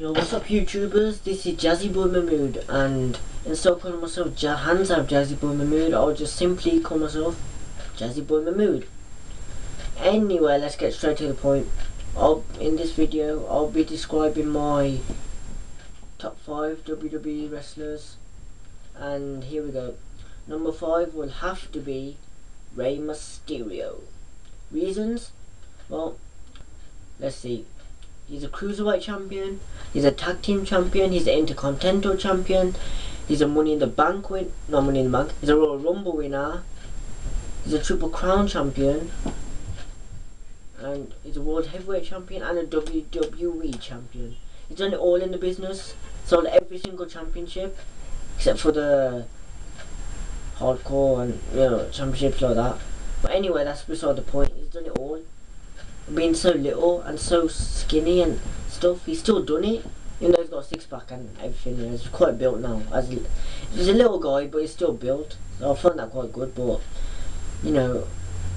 Yo, what's up YouTubers, this is Jazzy Boy Mahmood, and instead of calling myself Handsab Jazzy Boy Mahmood, I'll just simply call myself Jazzy Boy Mahmood. Anyway, let's get straight to the point. In this video, I'll be describing my top 5 WWE wrestlers, and here we go. Number 5 will have to be Rey Mysterio. Reasons? Well, let's see. He's a Cruiserweight champion, he's a Tag Team champion, he's an Intercontinental champion, he's a Money in the Bank not Money in the Bank, he's a Royal Rumble winner, he's a Triple Crown champion, and he's a World Heavyweight champion and a WWE champion. He's done it all in the business, sold every single championship, except for the hardcore and championships like that. But anyway, that's beside the point. He's done it all. Being so little and so skinny and stuff, he's still done it. Even though he's got a six pack and everything, he's quite built now. He's a little guy, but he's still built. So I find that quite good. But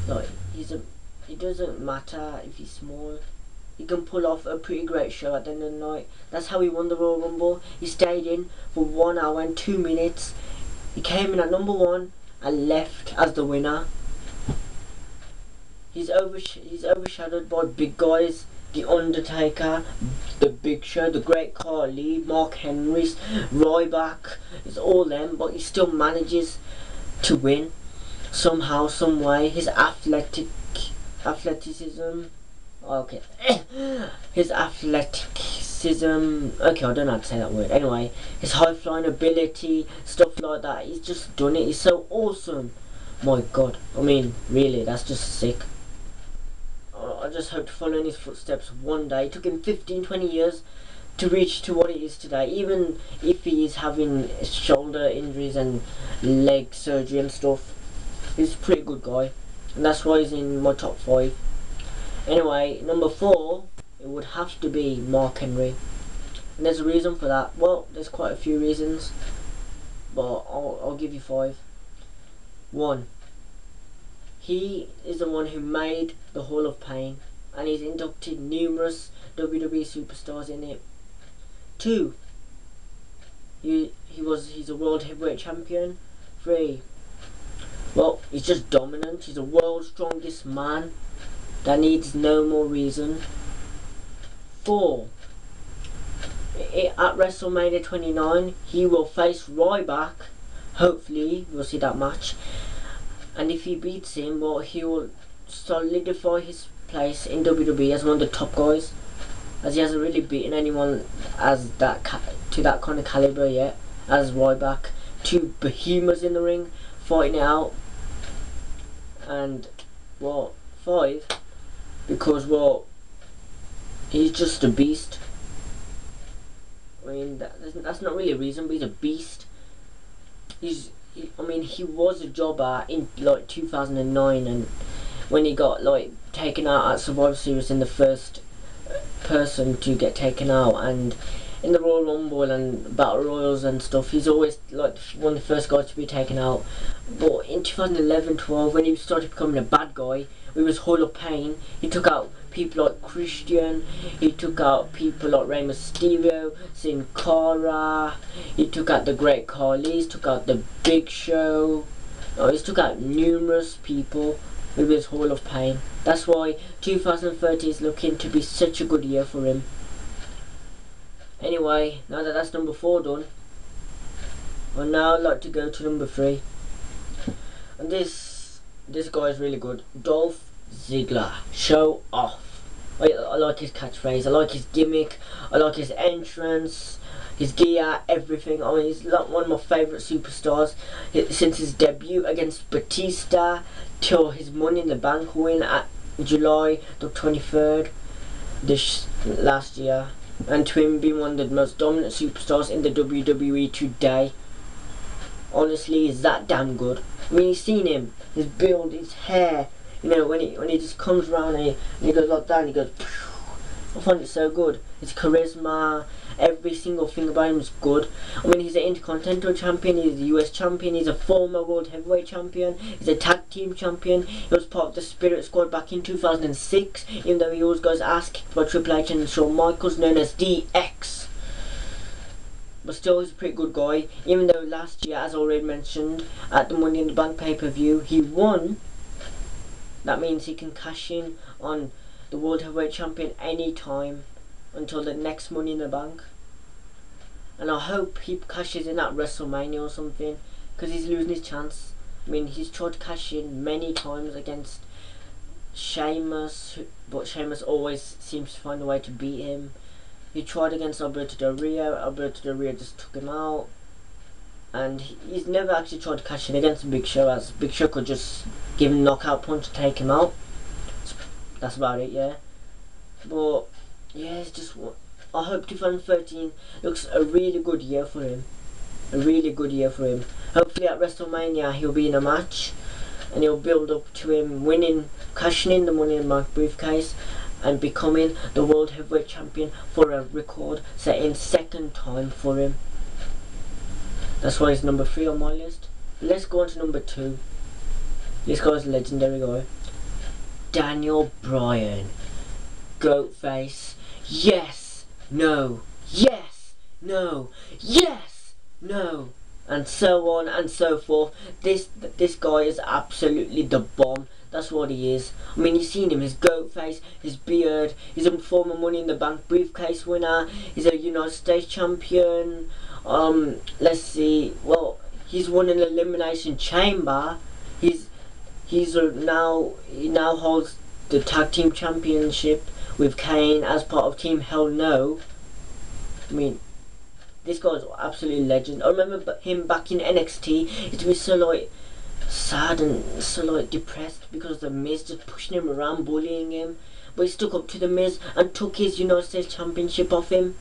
like it doesn't matter if he's small. He can pull off a pretty great show at the end of the night. That's how he won the Royal Rumble. He stayed in for 1 hour and 2 minutes. He came in at number 1 and left as the winner. He's overshadowed by big guys, The Undertaker, The Big Show, The Great Khali, Mark Henry, Ryback. It's all them, but he still manages to win somehow, some way. His athleticism. Okay, his athleticism. Okay, I don't know how to say that word. Anyway, his high flying ability, stuff like that. He's just done it. He's so awesome. My God, I mean, really, that's just sick. I just hope to follow in his footsteps one day. It took him 15-20 years to reach to what he is today, even if he is having shoulder injuries and leg surgery and stuff. He's a pretty good guy, and that's why he's in my top 5. Anyway, number 4, it would have to be Mark Henry, and there's a reason for that. Well, there's quite a few reasons, but I'll give you 5. 1. He is the one who made the Hall of Pain, and he's inducted numerous WWE superstars in it. 2. He's a World Heavyweight champion. 3. Well, he's just dominant. He's the world's strongest man. That needs no more reason. 4. At WrestleMania 29, he will face Ryback. Hopefully, we'll see that match. And if he beats him, well, he will solidify his place in WWE as one of the top guys, as he hasn't really beaten anyone as to that kind of caliber yet, as Ryback. 2 behemoths in the ring, fighting it out. And, well, 5, because, well, he's just a beast. I mean, that's not really a reason, but he's a beast. He was a jobber in like 2009, and when he got like taken out at Survivor Series in the first person to get taken out, and in the Royal Rumble and Battle Royals and stuff, he's always like one of the first guys to be taken out. But in 2011-12, when he started becoming a bad guy with his Hall of Pain, he took out people like Christian, he took out people like Rey Mysterio, Sin Cara, he took out the Great Khali, he took out the Big Show. He's took out numerous people with his Hall of Pain. That's why 2030 is looking to be such a good year for him. Anyway, now that that's number 4 done, I'd now like to go to number 3. And this guy is really good. Dolph Ziggler. Show off. I like his catchphrase, I like his gimmick, I like his entrance, his gear, everything. I mean, he's like one of my favourite superstars since his debut against Batista till his Money in the Bank win at July the 23rd this last year, and to him being one of the most dominant superstars in the WWE today. Honestly, he's that damn good. I mean, you've seen him, his build, his hair. You know, when he just comes around and he goes like that and he goes, I find it so good. His charisma, every single thing about him is good. I mean, he's an Intercontinental champion, he's a US champion, he's a former World Heavyweight champion, he's a Tag Team champion. He was part of the Spirit Squad back in 2006, even though he always goes ass kicked by Triple H and Shawn Michaels, known as DX. but still he's a pretty good guy. Even though last year, as already mentioned, at the Money in the Bank pay-per-view, he won. That means he can cash in on the World Heavyweight Champion anytime until the next Money in the Bank. And I hope he cashes in at WrestleMania or something, because he's losing his chance. I mean, he's tried to cash in many times against Sheamus, but Sheamus always seems to find a way to beat him. He tried against Alberto Del Rio, Alberto Del Rio just took him out. And he's never actually tried to cash in against Big Show, as Big Show could just give him a knockout punch to take him out. That's about it, yeah. But, yeah, it's just... I hope 2013 looks a really good year for him. A really good year for him. Hopefully at WrestleMania he'll be in a match, and he'll build up to him winning, cashing in the Money in the Bank briefcase, and becoming the World Heavyweight Champion for a record-setting second time for him. That's why he's number 3 on my list. But let's go on to number 2. This guy's a legendary guy. Daniel Bryan. Goat face. Yes. No. Yes. No. Yes. No. And so on and so forth. This guy is absolutely the bomb. That's what he is. I mean, you've seen him, his goat face, his beard. He's a former Money in the Bank briefcase winner. He's a United States champion. Let's see. Well, he's won an Elimination Chamber. He now holds the Tag Team Championship with Kane as part of Team Hell No. I mean, this guy's absolutely legend. I remember him back in NXT. He used to be so like sad and so like depressed because the Miz just pushing him around, bullying him. But he stuck up to the Miz and took his United States Championship off him.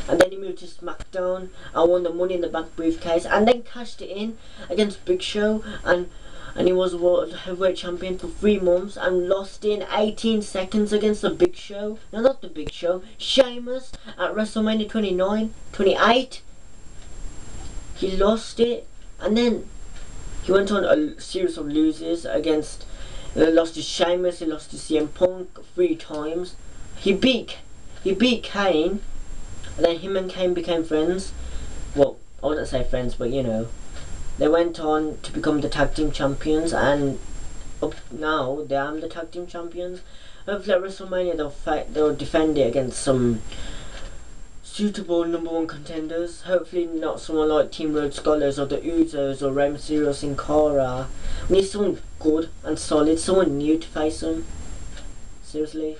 And then he moved to SmackDown and won the Money in the Bank briefcase, and then cashed it in against Big Show, and he was World Heavyweight Champion for 3 months and lost in 18 seconds against the Big Show. No, not the Big Show, Sheamus at WrestleMania 28. He lost it, and then he went on a series of losses against. He lost to Sheamus, he lost to CM Punk 3 times. He beat Kane. And then him and Kane became friends. Well, I wouldn't say friends, but you know. They went on to become the Tag Team Champions, and up now they are the Tag Team Champions. Hopefully at WrestleMania they'll defend it against some suitable #1 contenders. Hopefully not someone like Team Road Scholars or the Usos or Rey Mysterio, Sin Cara. We need someone good and solid, someone new to face them. Seriously.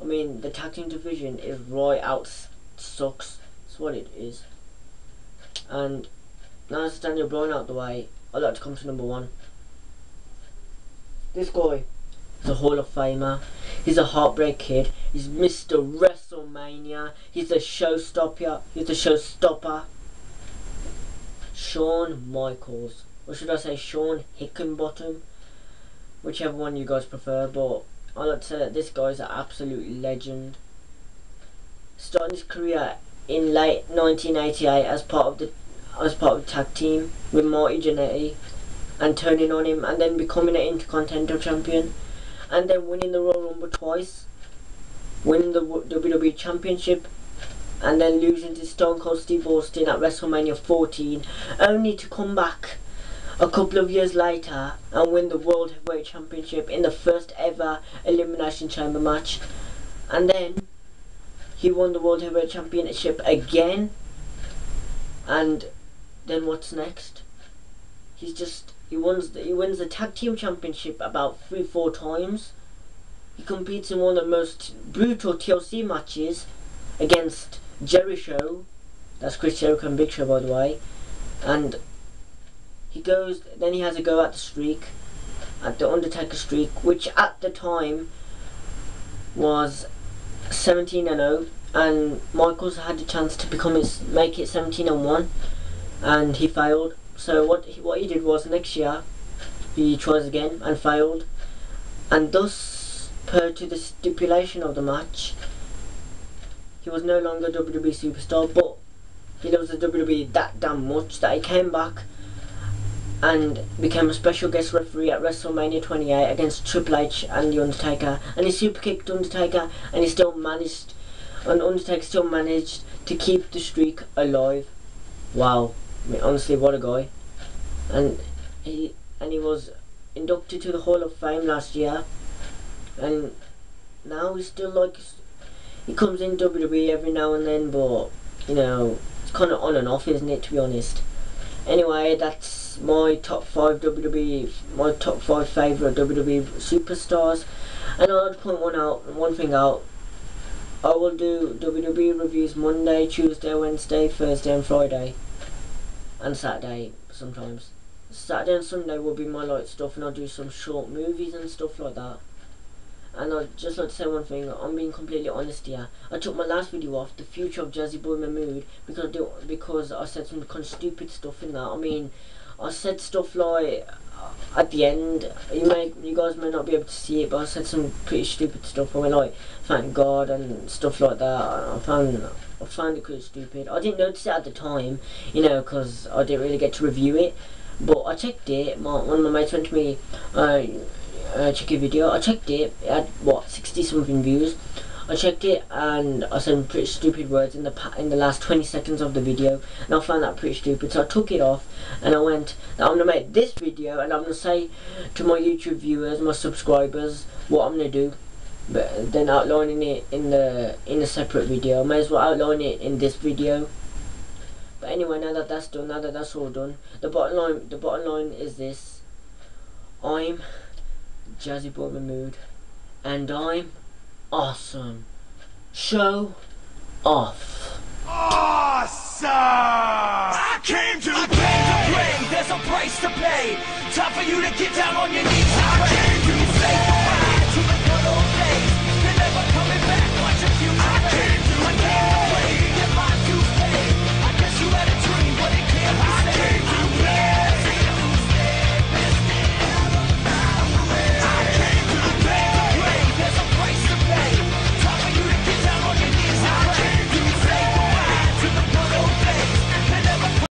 I mean, the Tag Team division is right out. Sucks. That's what it is. And now that Daniel Bryan out the way, I'd like to come to number 1. This guy is a Hall of Famer. He's a Heartbreak Kid. He's Mr. WrestleMania. He's a showstopper. Shawn Michaels. Or should I say Shawn Hickenbottom? Whichever one you guys prefer, but I'd like to say that this guy is an absolute legend. Starting his career in late 1988 as part of the tag team with Marty Jannetty, and turning on him, and then becoming an Intercontinental Champion, and then winning the Royal Rumble twice, winning the WWE Championship, and then losing to Stone Cold Steve Austin at WrestleMania 14, only to come back a couple of years later and win the World Heavyweight Championship in the first ever Elimination Chamber match. And then he won the World Heavyweight Championship again. And then what's next? He wins the Tag Team Championship about 3-4 times. He competes in one of the most brutal TLC matches against Jericho. That's Chris Jericho and Big Show, by the way. And then he has a go at the streak, at the Undertaker streak, which at the time was 17-0, and Michaels had the chance to make it 17-1, and he failed. So what he did was, next year he tries again and failed, and thus, per to the stipulation of the match, he was no longer WWE superstar, but he loves the WWE that damn much that he came back and became a special guest referee at WrestleMania 28 against Triple H and The Undertaker, and he super kicked Undertaker, and Undertaker still managed to keep the streak alive. wow, I mean, honestly, what a guy. And he was inducted to the Hall of Fame last year, and now he's still like, he comes in WWE every now and then, but you know, it's kind of on and off, isn't it, to be honest. Anyway, that's my top 5 WWE, my top 5 favourite WWE superstars. And I'll point one thing out. I will do WWE reviews Monday, Tuesday, Wednesday, Thursday and Friday. And Saturday sometimes. Saturday and Sunday will be my light stuff, and I'll do some short movies and stuff like that. And I'd just like to say one thing, I'm being completely honest here. I took my last video off, the future of Jazzy Boy Mahmood, because I said some kind of stupid stuff in that. I mean, I said stuff like, at the end, you guys may not be able to see it, but I said some pretty stupid stuff. I went like, thank God and stuff like that. I found it pretty stupid. I didn't notice it at the time, you know, because I didn't really get to review it. But I checked it. One of my mates went to me, check your video. I checked it. It had what, 60 something views. I checked it and I said some pretty stupid words in the last 20 seconds of the video, and I found that pretty stupid. So I took it off and I went, I'm gonna make this video and I'm gonna say to my YouTube viewers, my subscribers, what I'm gonna do. But then outlining it in a separate video. I may as well outline it in this video. But anyway, now that that's done, now that that's all done, the bottom line is this: I'm Jazzy Boy Mahmood, and I'm awesome. Show off. Awesome! I came to play. There's a price to pay. Time for you to get down on your knees. I came to play.